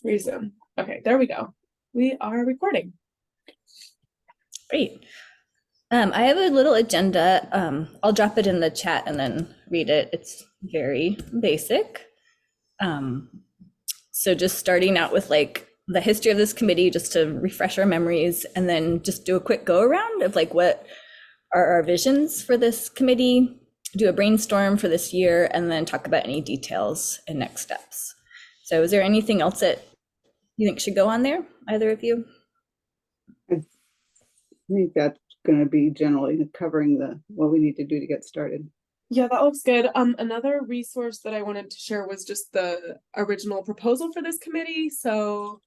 Resume. Okay, there we go. We are recording. Great. I have a little agenda. I'll drop it in the chat and then read it. It's very basic. So just starting out with like the history of this committee, just to refresh our memories, and then just do a quick go around of like what are our visions for this committee, do a brainstorm for this year, and then talk about any details and next steps. So is there anything else that you think should go on there, either of you? I think that's going to be generally covering what we need to do to get started. Yeah, that looks good. Another resource that I wanted to share was just the original proposal for this committee. So,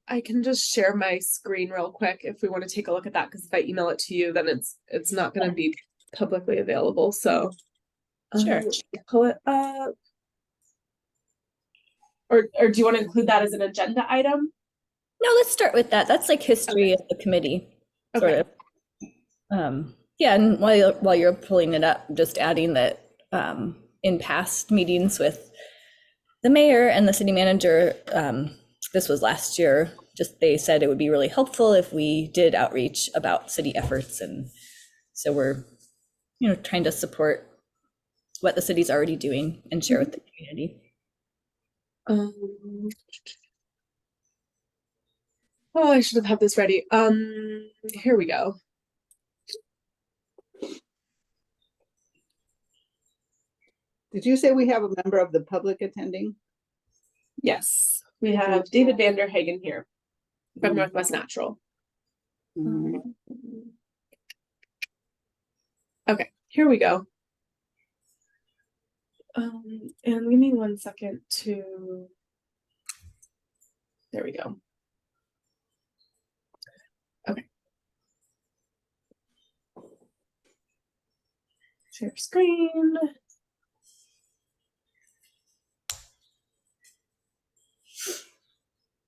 I can just share my screen real quick if we want to take a look at that, because if I email it to you, then it's not going to be publicly available. So, Sure. Pull it up. Or do you want to include that as an agenda item? No, let's start with that. That's like history of the committee, sort of. Yeah, and while you're pulling it up, just adding that in past meetings with the mayor and the city manager, this was last year, just they said it would be really helpful if we did outreach about city efforts, and so we're trying to support what the city's already doing and share with the community. Oh, I should have had this ready. Here we go. Did you say we have a member of the public attending? Yes, we have David Vanderhagen here from Northwest Natural. Okay, here we go. And give me 1 second to. There we go. Okay. Share screen.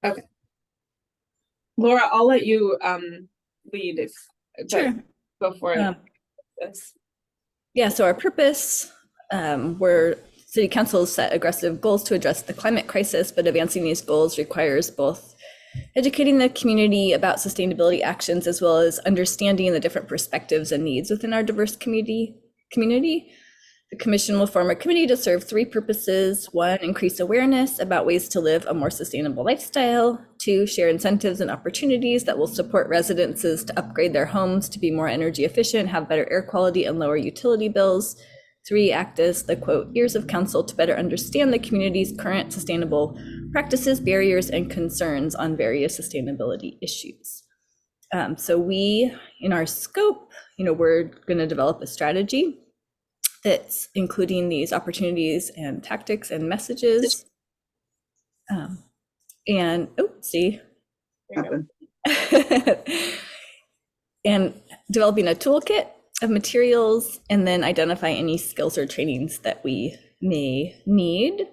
Okay. Laura, I'll let you lead if Sure. Go for it. Yeah, so our purpose, we're City Council has set aggressive goals to address the climate crisis, but advancing these goals requires both educating the community about sustainability actions as well as understanding the different perspectives and needs within our diverse community. The commission will form a committee to serve 3 purposes. 1, increase awareness about ways to live a more sustainable lifestyle. 2, share incentives and opportunities that will support residences to upgrade their homes to be more energy efficient, have better air quality, and lower utility bills. 3, act as the quote ears of council to better understand the community's current sustainable practices, barriers, and concerns on various sustainability issues. So we, in our scope, we're going to develop a strategy that's including these opportunities and tactics and messages. And and developing a toolkit of materials, and then identify any skills or trainings that we may need.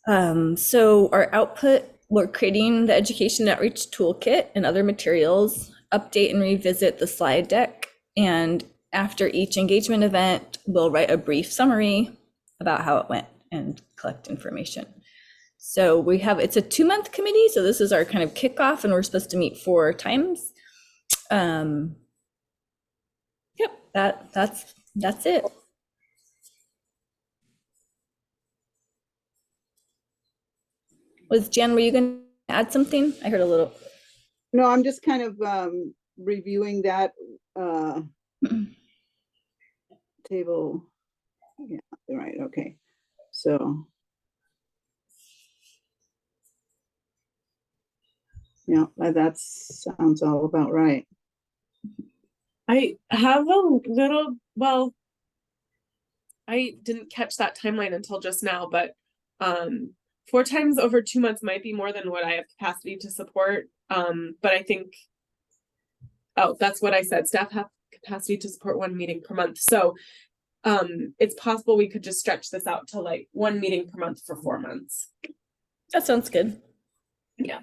So our output, we're creating the education outreach toolkit and other materials, update and revisit the slide deck, and after each engagement event, we'll write a brief summary about how it went and collect information. So it's a 2-month committee, so this is our kind of kickoff, and we're supposed to meet 4 times. Yep, that's it. Jen, were you going to add something? I heard a little. No, I'm just kind of reviewing that table. Yeah, right. Okay. So, yeah, that sounds all about right. I have a little, well, I didn't catch that timeline until just now, but 4 times over 2 months might be more than what I have capacity to support. But I think, that's what I said. Staff have capacity to support 1 meeting per month. So it's possible we could just stretch this out to like 1 meeting per month for 4 months. That sounds good. Yeah.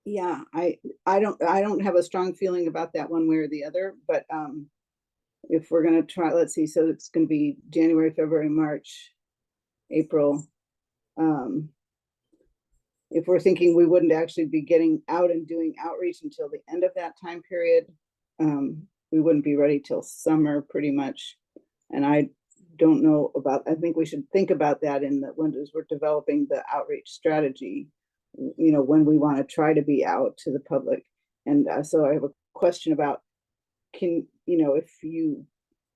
Yeah, I don't have a strong feeling about that one way or the other, but if we're gonna try, let's see, so it's gonna be January, February, March, April. If we're thinking we wouldn't actually be getting out and doing outreach until the end of that time period, we wouldn't be ready till summer pretty much. And I don't know about, I think we should think about that in the, when as we're developing the outreach strategy, you know, when we want to try to be out to the public. And so I have a question about, can, you know, if you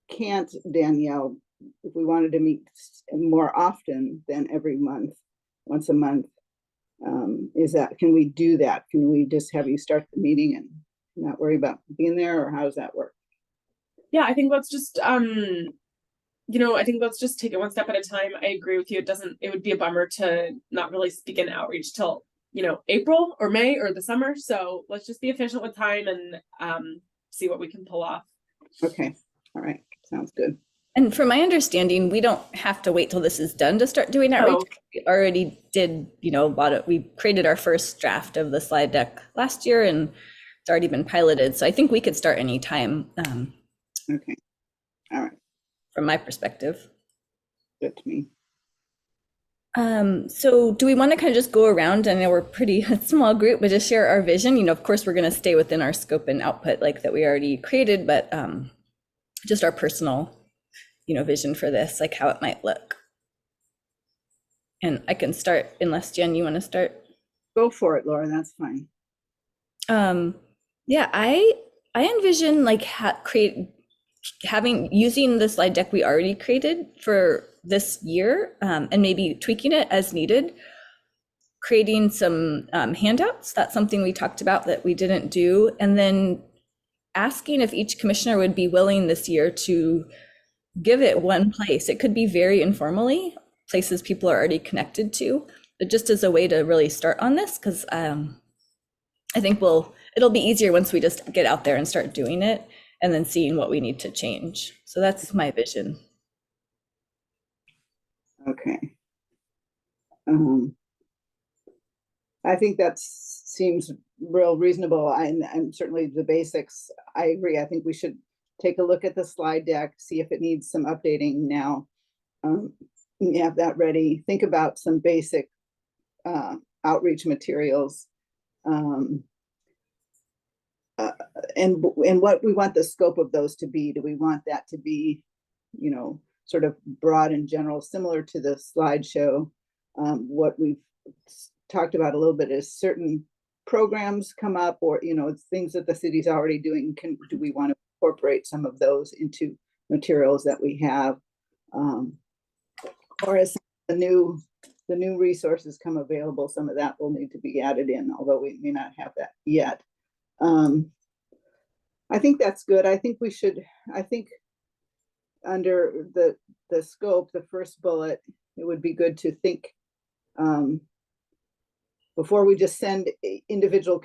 can't, Danielle, if we wanted to meet more often than every month, once a month, is that, can we do that? Can we just have you start the meeting and not worry about being there, or how does that work? Yeah, I think let's just you know, I think let's just take it one step at a time. I agree with you. It would be a bummer to not really begin outreach till, you know, April or May or the summer. So let's just be efficient with time and see what we can pull off. Okay, all right, sounds good. And from my understanding, we don't have to wait till this is done to start doing outreach. No. We already did, you know, we created our first draft of the slide deck last year, and it's already been piloted. So I think we could start anytime. Okay, all right, From my perspective. good to me. So do we want to kind of just go around? I know we're pretty a small group, but just share our vision. You know, of course, we're going to stay within our scope and output like that we already created, but just our personal, you know, vision for this, like how it might look. And I can start unless Jen, you want to start? Go for it, Laura, that's fine. Yeah, I envision like using the slide deck we already created for this year, and maybe tweaking it as needed, creating some handouts. That's something we talked about that we didn't do, and then asking if each commissioner would be willing this year to give it one place. It could be very informally, places people are already connected to, but just as a way to really start on this, because I think it'll be easier once we just get out there and start doing it and then seeing what we need to change. So that's my vision. Okay. I think that seems real reasonable. And certainly the basics, I agree. I think we should take a look at the slide deck, see if it needs some updating now. You have that ready. Think about some basic outreach materials. And what we want the scope of those to be. Do we want that to be, you know, sort of broad and general, similar to the slideshow? What we've talked about a little bit is certain programs come up, or, you know, things that the city's already doing. Do we want to incorporate some of those into materials that we have? Or as the new resources come available, some of that will need to be added in, although we may not have that yet. I think that's good. I think under the scope, the first bullet, it would be good to think before we just send individual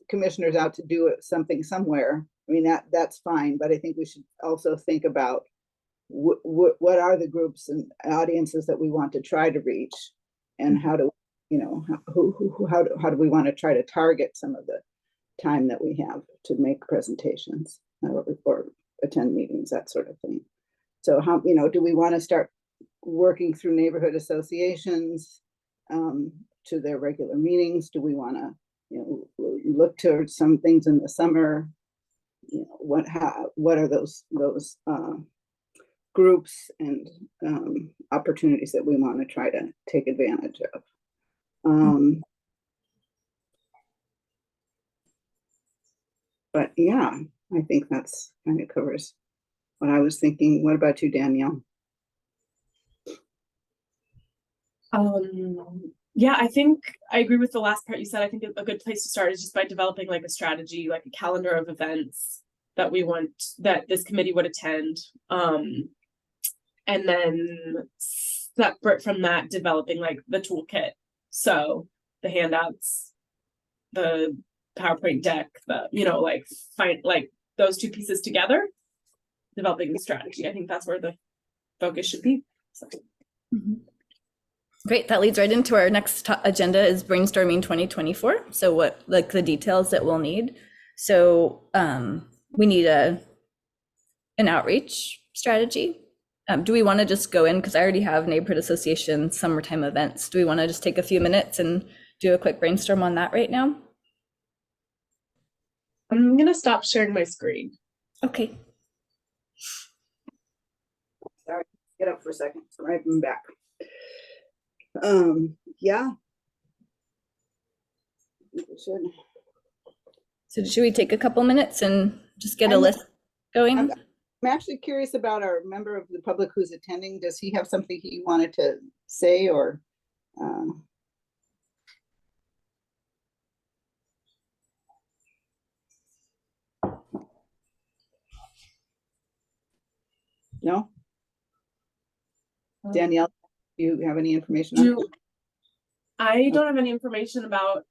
commissioners out to do something somewhere. I mean, that's fine, but I think we should also think about what are the groups and audiences that we want to try to reach, and how do, you know, how do we want to try to target some of the time that we have to make presentations or attend meetings, that sort of thing. So how, you know, do we want to start working through neighborhood associations to their regular meetings? Do we want to, you know, look towards some things in the summer? You know, what are those groups and opportunities that we want to try to take advantage of? But yeah, I think that's kind of covers what I was thinking. What about you, Danielle? Yeah, I think I agree with the last part you said. I think a good place to start is just by developing like a strategy, like a calendar of events that we want, that this committee would attend. And then separate from that, developing like the toolkit. So the handouts, the PowerPoint deck, the, you know, like find like those two pieces together, developing the strategy. I think that's where the focus should be. So. Great, that leads right into our next agenda is brainstorming 2024. So what, like the details that we'll need. So we need a an outreach strategy. Do we want to just go in, because I already have neighborhood association summertime events. Do we want to just take a few minutes and do a quick brainstorm on that right now? I'm gonna stop sharing my screen. Okay. Sorry, get up for a second. Right, I'm back. Yeah. I think we should. So should we take a couple minutes and just get a I'm- list going? I'm actually curious about our member of the public who's attending. Does he have something he wanted to say, or? No? Danielle, do you have any information on it? I don't have any information about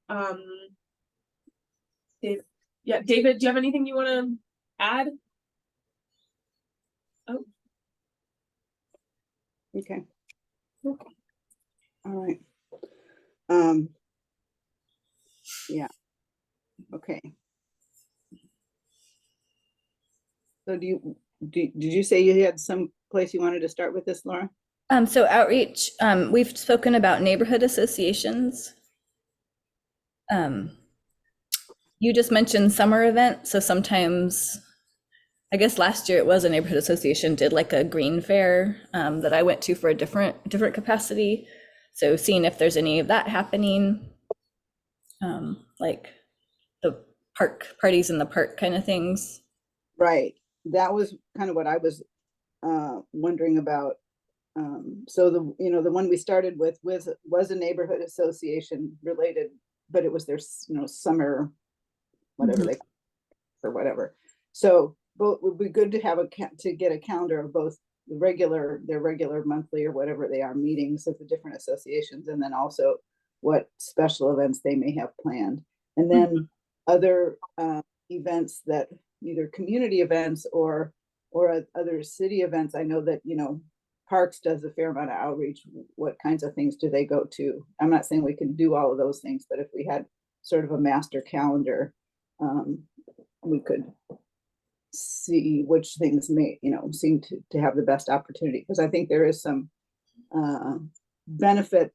Dave. Yeah, David, do you have anything you want to add? Oh, Okay. okay. All right. Yeah. Okay. So did you say you had some place you wanted to start with this, Laura? So outreach, we've spoken about neighborhood associations. You just mentioned summer event. So sometimes, I guess last year it was a neighborhood association did like a green fair that I went to for a different capacity. So seeing if there's any of that happening, like the park parties in the park kind of things. Right. That was kind of what I was wondering about. So the one we started with was a neighborhood association related, but it was their summer, whatever they or whatever. So both would be good to have to get a calendar of both their regular monthly or whatever they are meetings of the different associations, and then also what special events they may have planned, and then other events that either community events or other city events. I know that Parks does a fair amount of outreach. What kinds of things do they go to? I'm not saying we can do all of those things, but if we had sort of a master calendar, we could see which things may seem to have the best opportunity, because I think there is some benefit.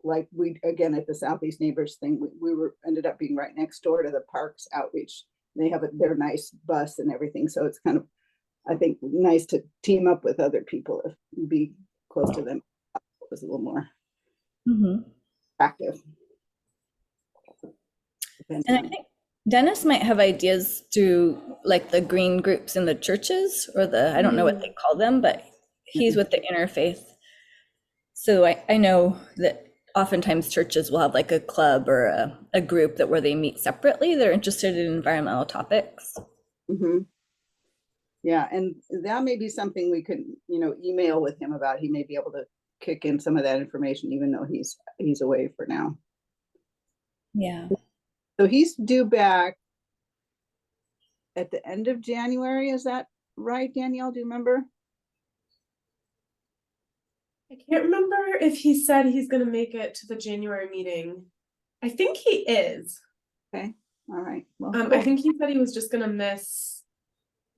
Like we again at the Southeast Neighbors thing, we ended up being right next door to the Parks outreach. They have their nice bus and everything, so it's kind of, I think, nice to team up with other people, if be close to them. It was a little more active. And I think Dennis might have ideas through like the green groups in the churches, or the, I don't know what they call them, but he's with the interfaith. So I know that oftentimes churches will have like a club or a group where they meet separately. They're interested in environmental topics. Yeah, and that may be something we could, email with him about. He may be able to kick in some of that information, even though he's away for now. Yeah. So he's due back at the end of January. Is that right, Danielle? Do you remember? I can't remember if he said he's going to make it to the January meeting. I think he is. Okay. All right. Well, cool. I think he said he was just going to miss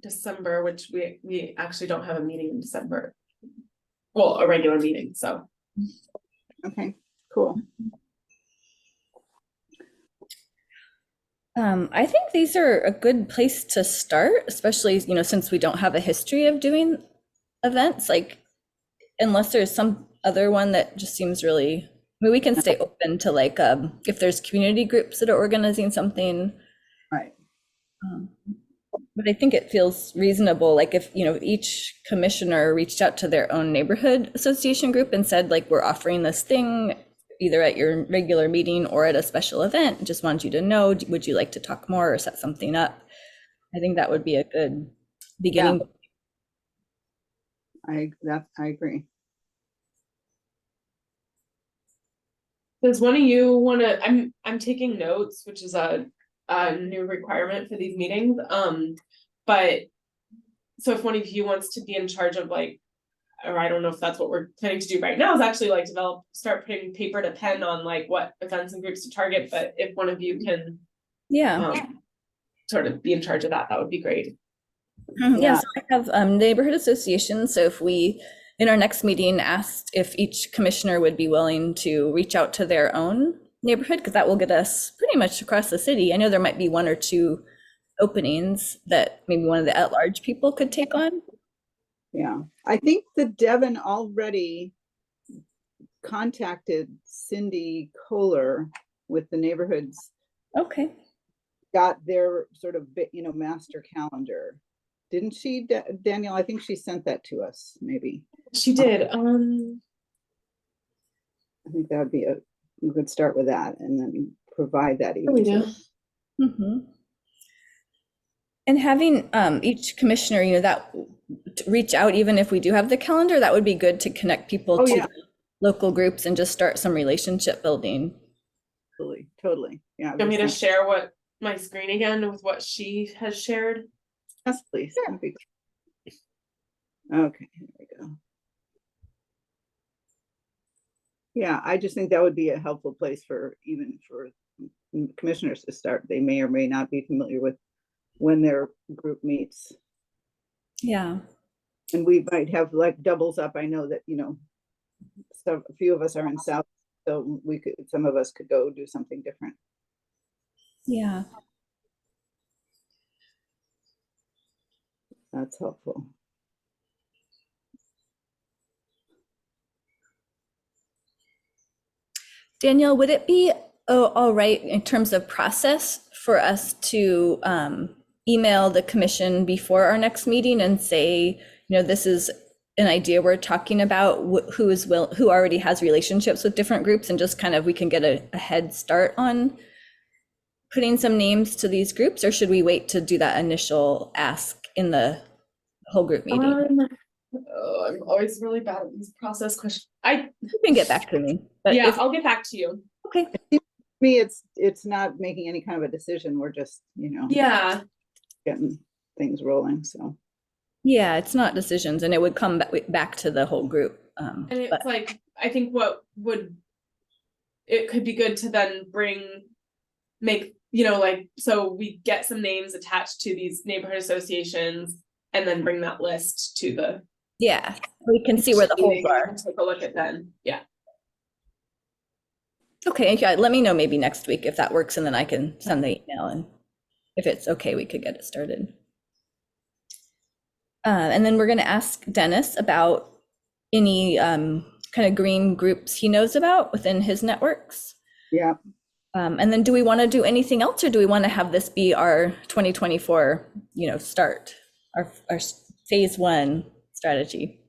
December, which we actually don't have a meeting in December. Well, a regular meeting. So. Okay. Cool. I think these are a good place to start, especially, since we don't have a history of doing events, like, unless there's some other one that just seems really, we can stay open to like, if there's community groups that are organizing something. Right. But I think it feels reasonable, like if, each commissioner reached out to their own neighborhood association group and said, like, we're offering this thing either at your regular meeting or at a special event, just wanted you to know, would you like to talk more or set something up? I think that would be a good beginning. Yeah. I agree. Does one of you want to? I'm taking notes, which is a new requirement for these meetings. But so if one of you wants to be in charge of like, or I don't know if that's what we're planning to do right now, is actually like start putting paper to pen on like what events and groups to target. But if one of you can, sort of be in charge of that, that would be great. Yeah, Yeah. so I have neighborhood associations. So if we, in our next meeting, asked if each commissioner would be willing to reach out to their own neighborhood, because that will get us pretty much across the city. I know there might be one or two openings that maybe one of the at-large people could take on. Yeah, I think that Devin already contacted Cindy Kohler with the neighborhoods, Okay. got their sort of, master calendar. Didn't she, Danielle? I think she sent that to us, maybe. She did. I think that would be we could start with that and then provide that we even do. Mm-hmm. And having each commissioner, you know, that to reach out, even if we do have the calendar, that would be good to connect people Oh, to yeah. local groups and just start some relationship building. Totally. Yeah. Want me to share what my screen again with what she has shared? Yes, please. That'd be great. Okay, here we go. Yeah, I just think that would be a helpful place for even for commissioners to start. They may or may not be familiar with when their group meets. Yeah. And we might have like doubles up. I know that, so a few of us are in South, so some of us could go do something different. Yeah. That's helpful. Danielle, would it be all right in terms of process for us to email the commission before our next meeting and say, you know, this is an idea we're talking about, who already has relationships with different groups, and just kind of we can get a head start on putting some names to these groups, or should we wait to do that initial ask in the whole group meeting? I'm always really bad at these process questions. You can get back to me, but yeah, I'll get back to you. Okay. To me, it's not making any kind of a decision. We're just, yeah, getting things rolling. So Yeah, it's not decisions, and it would come back to the whole group. and it's like I think it could be good to then make like so we get some names attached to these neighborhood associations and then bring that list to the yeah, we can see where the holes are. Take a look at then. Yeah. Okay, yeah, let me know maybe next week if that works, and then I can send the email, and if it's okay, we could get it started. And then we're going to ask Dennis about any kind of green groups he knows about within his networks. yeah. And then do we want to do anything else, or do we want to have this be our 2024, start, our phase 1 strategy?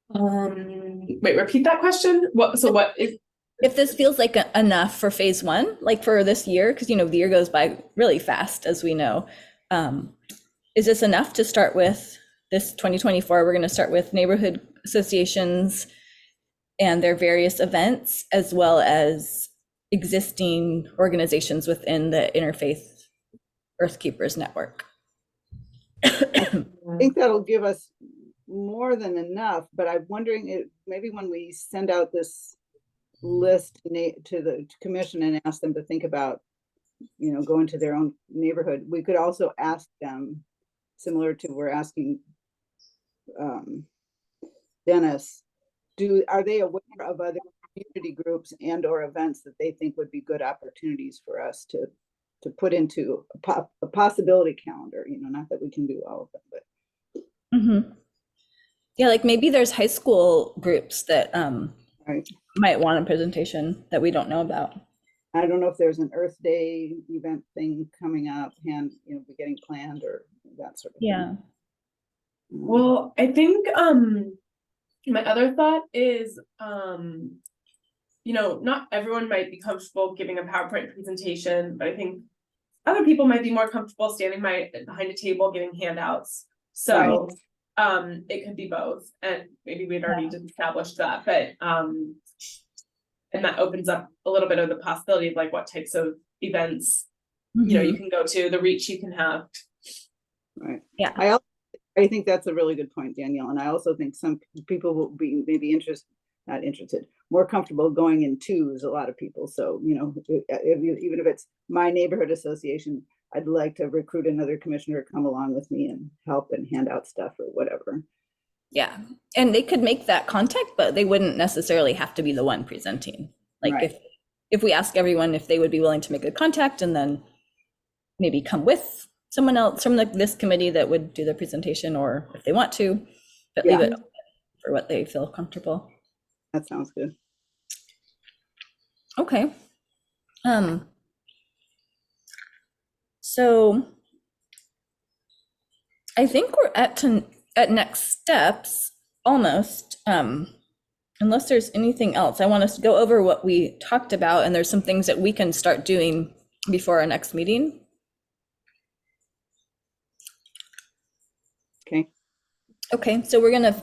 Wait, repeat that question. What is If this feels like enough for phase 1, like for this year, because the year goes by really fast, as we know, is this enough to start with this 2024? We're going to start with neighborhood associations and their various events, as well as existing organizations within the Interfaith Earthkeepers Network. I think that'll give us more than enough, but I'm wondering if maybe when we send out this list to the commission and ask them to think about, going to their own neighborhood, we could also ask them, similar to we're asking Dennis, are they aware of other community groups and or events that they think would be good opportunities for us to put into a possibility calendar, not that we can do all of them, but Mm-hmm. Yeah, like maybe there's high school groups that right. might want a presentation that we don't know about. I don't know if there's an Earth Day event thing coming up and getting planned or that sort of thing. Well, I think my other thought is not everyone might be comfortable giving a PowerPoint presentation, but I think other people might be more comfortable standing behind a table giving handouts. So it could be both, and maybe we'd already established that, but and that opens up a little bit of the possibility of like what types of events you can go to, the reach you can have. Right. Yeah. I think that's a really good point, Danielle, and I also think some people will be maybe interested. not interested, more comfortable going in twos, a lot of people. So, you know, even if it's my neighborhood association, I'd like to recruit another commissioner to come along with me and help and hand out stuff or whatever. Yeah, and they could make that contact, but they wouldn't necessarily have to be the one presenting. Like Right. if we ask everyone if they would be willing to make a contact and then maybe come with someone else from this committee that would do the presentation, or if they want to, but leave Yeah. it open for what they feel comfortable. That sounds good. Okay. So I think we're at next steps almost. Unless there's anything else, I want us to go over what we talked about, and there's some things that we can start doing before our next meeting. Okay. Okay, so we're gonna,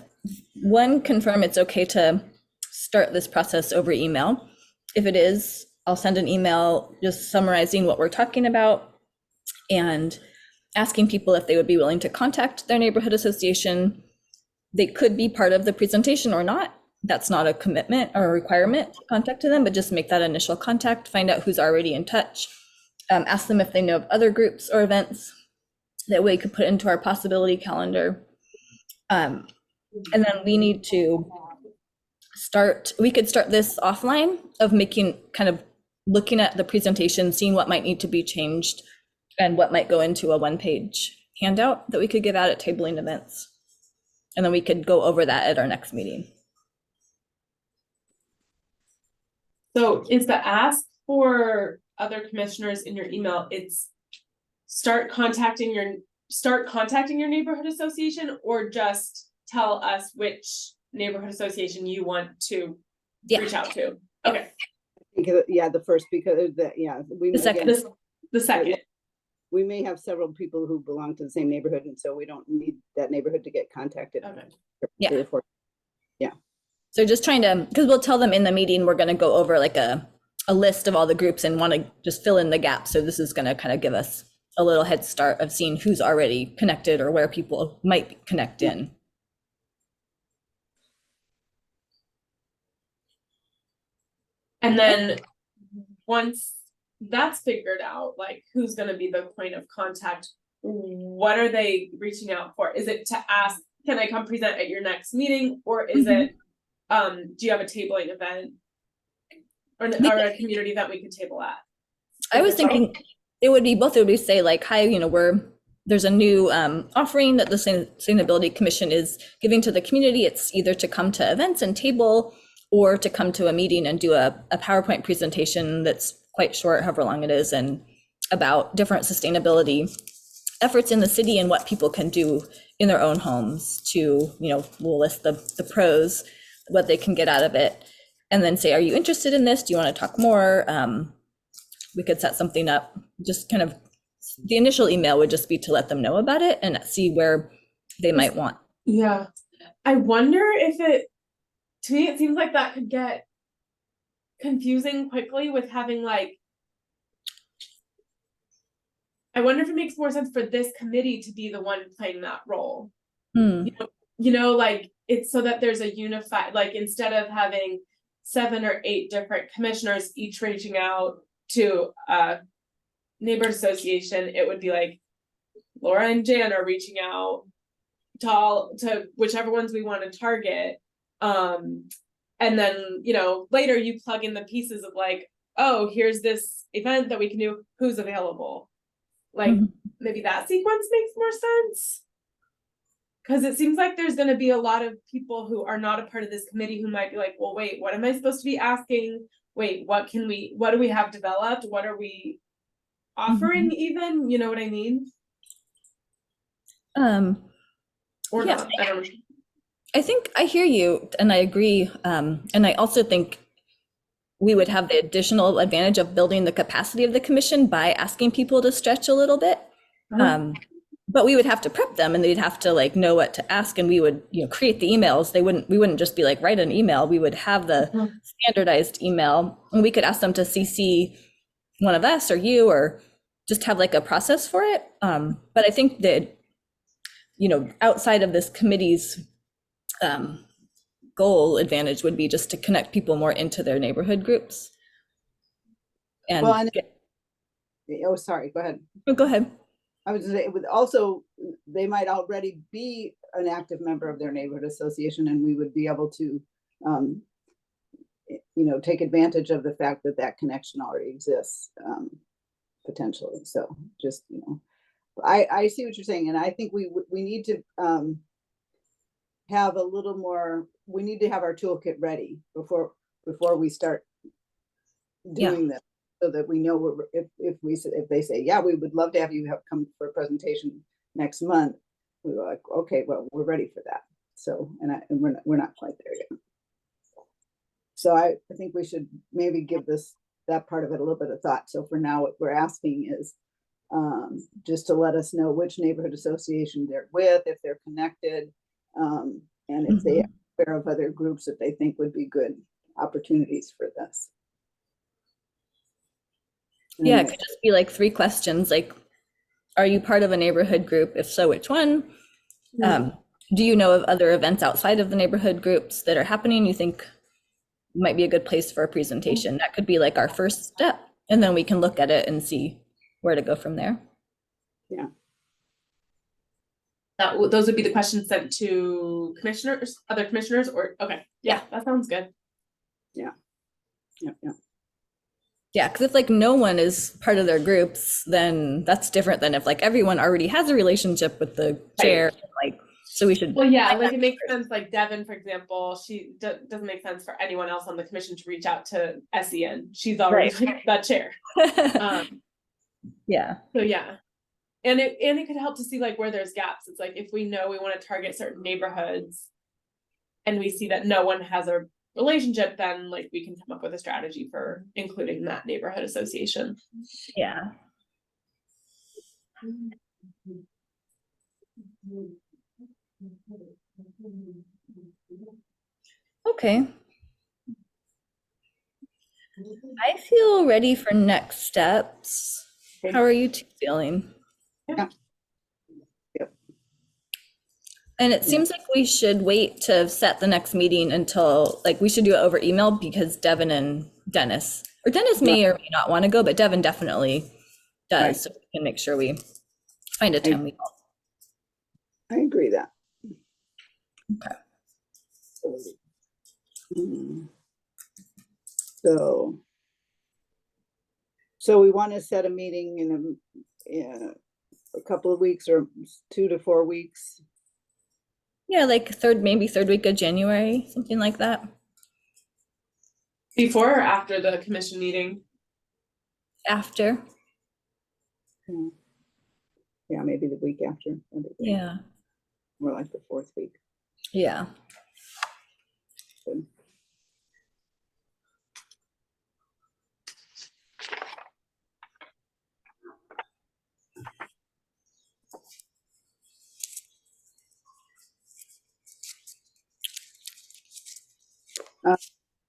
confirm it's okay to start this process over email. If it is, I'll send an email just summarizing what we're talking about and asking people if they would be willing to contact their neighborhood association. They could be part of the presentation or not. That's not a commitment or a requirement to contact them, but just make that initial contact, find out who's already in touch, ask them if they know of other groups or events that we could put into our possibility calendar. And then we need to we could start this offline of making, kind of looking at the presentation, seeing what might need to be changed and what might go into a one-page handout that we could give out at tabling events. And then we could go over that at our next meeting. So is the ask for other commissioners in your email, it's start contacting your neighborhood association, or just tell us which neighborhood association you want to reach out to? Okay. Because, yeah, the first, because The second. again, The second. we may have several people who belong to the same neighborhood, and so we don't need that neighborhood to get contacted. Okay. Yeah. So just trying to, because we'll tell them in the meeting, we're going to go over like a list of all the groups and want to just fill in the gaps. So this is going to kind of give us a little head start of seeing who's already connected or where people might connect in. And then once that's figured out, like who's going to be the point of contact, what are they reaching out for? Is it to ask, can I come present at your next meeting? Or is it, do you have a tabling event or a community event we could table at? I was thinking it would be both. It would be say like, hi, you know, there's a new offering that the Sustainability Commission is giving to the community. It's either to come to events and table, or to come to a meeting and do a PowerPoint presentation that's quite short, however long it is, and about different sustainability efforts in the city and what people can do in their own homes to, you know, we'll list the pros, what they can get out of it, and then say, are you interested in this? Do you want to talk more? We could set something up. Just kind of, the initial email would just be to let them know about it and see where they might want. Yeah. I wonder if to me, it seems like that could get confusing quickly with having like, I wonder if it makes more sense for this committee to be the one playing that role. You know, like it's so that there's a unified, like instead of having 7 or 8 different commissioners, each reaching out to a neighborhood association, it would be like Laura and Jan are reaching out to whichever ones we want to target. And then, you know, later you plug in the pieces of like, oh, here's this event that we can do, who's available. Like maybe that sequence makes more sense. Because it seems like there's going to be a lot of people who are not a part of this committee who might be like, well, wait, what am I supposed to be asking? Wait, what do we have developed? What are we offering even? You know what I mean? Or yeah, not, I don't know. I think I hear you and I agree. And I also think we would have the additional advantage of building the capacity of the commission by asking people to stretch a little bit. But we would have to prep them and they'd have to like know what to ask, and we would, you know, create the emails. We wouldn't just be like, write an email. We would have the standardized email, and we could ask them to CC one of us or you, or just have like a process for it. But I think that, you know, outside of this committee's goal advantage would be just to connect people more into their neighborhood groups. And Well, and oh, sorry, go ahead. go ahead. I was it would also, they might already be an active member of their neighborhood association, and we would be able to, take advantage of the fact that that connection already exists, potentially. So just, I see what you're saying, and I think we need to have a little more. We need to have our toolkit ready before we start doing this, so that we know if they say, yeah, we would love to have you come for a presentation next month, we were like, okay, well, we're ready for that. So, and we're not quite there yet. So I think we should maybe give that part of it a little bit of thought. So for now, what we're asking is just to let us know which neighborhood association they're with, if they're connected, and if they are aware of other groups that they think would be good opportunities for this. Yeah, it could just be like 3 questions, like, are you part of a neighborhood group? If so, which one? Do you know of other events outside of the neighborhood groups that are happening you think might be a good place for a presentation? That could be like our first step, and then we can look at it and see where to go from there. Yeah. Those would be the questions sent to other commissioners, or okay. Yeah, that sounds good. Yeah. Yeah, because if like no one is part of their groups, then that's different than if like everyone already has a relationship with the chair. Like, so we should. Well, yeah, like it makes sense. Like Devin, for example, she doesn't make sense for anyone else on the commission to reach out to SEN. She's already like that chair. Yeah. So yeah, and it could help to see like where there's gaps. It's like if we know we want to target certain neighborhoods, and we see that no one has a relationship, then like we can come up with a strategy for including that neighborhood association. Yeah. Okay. I feel ready for next steps. How are you two feeling? Yeah. And it seems like we should wait to set the next meeting until, like, we should do it over email, because Devin and Dennis may or may not want to go, but Devin definitely does. Right. So we can make sure we find a time we all. I agree that. Okay. So we want to set a meeting in a couple of weeks, or 2 to 4 weeks. Yeah, like maybe third week of January, something like that. Before or after the commission meeting? After. Yeah, maybe the week after. Yeah. More like the 4th week. Yeah. Good.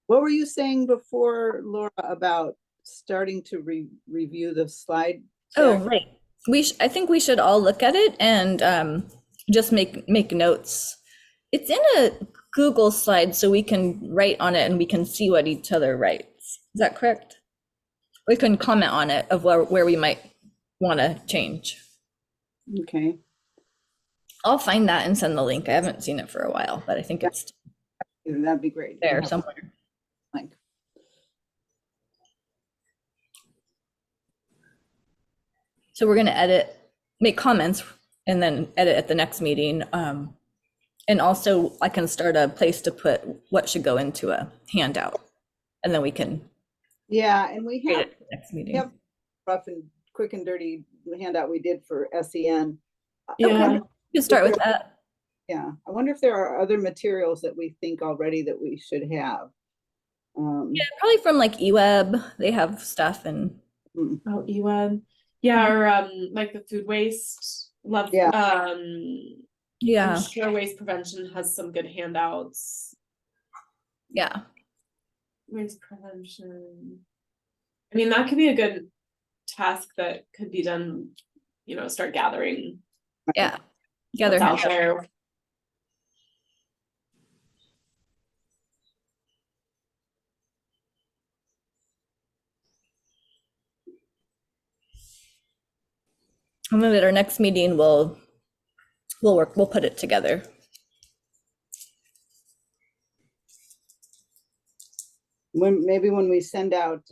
What were you saying before, Laura, about starting to review the slide deck? Oh, right. I think we should all look at it and just make notes. It's in a Google slide, so we can write on it and we can see what each other writes. Is that correct? We can comment on it of where we might want to change. Okay. I'll find that and send the link. I haven't seen it for a while, but I think it's That'd be great. there somewhere. Link. So we're going to make comments and then edit at the next meeting. And also I can start a place to put what should go into a handout, and then we can. Yeah, and we have next meeting. Yep, rough and quick and dirty handout we did for SEN. Yeah, you start with that. Yeah, I wonder if there are other materials that we think already that we should have. Yeah, probably from like eWeb. They have stuff and. Oh, eWeb. Yeah, or like the food waste. Yeah. I'm sure waste prevention has some good handouts. Yeah. Waste prevention. I mean, that could be a good task that could be done, start gathering. Yeah. Gather out there. And then at our next meeting, we'll put it together. Maybe when we send out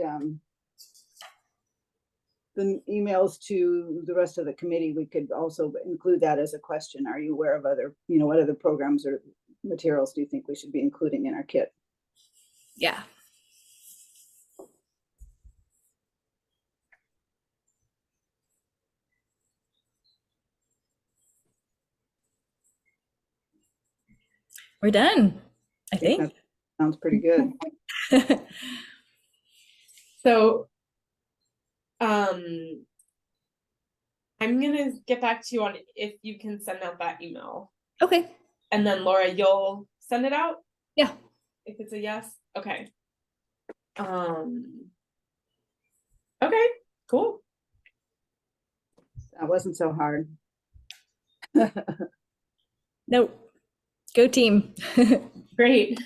the emails to the rest of the committee, we could also include that as a question. Are you aware of other, what other programs or materials do you think we should be including in our kit? Yeah. We're done, I think. That sounds pretty good. So, I'm gonna get back to you on if you can send out that email. Okay. And then Laura, you'll send it out? Yeah. If it's a yes? Okay. Okay, cool. That wasn't so hard. Nope. Go team. Great.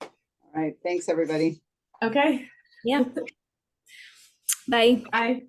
All right, thanks everybody. Okay. Yeah. Bye. Bye.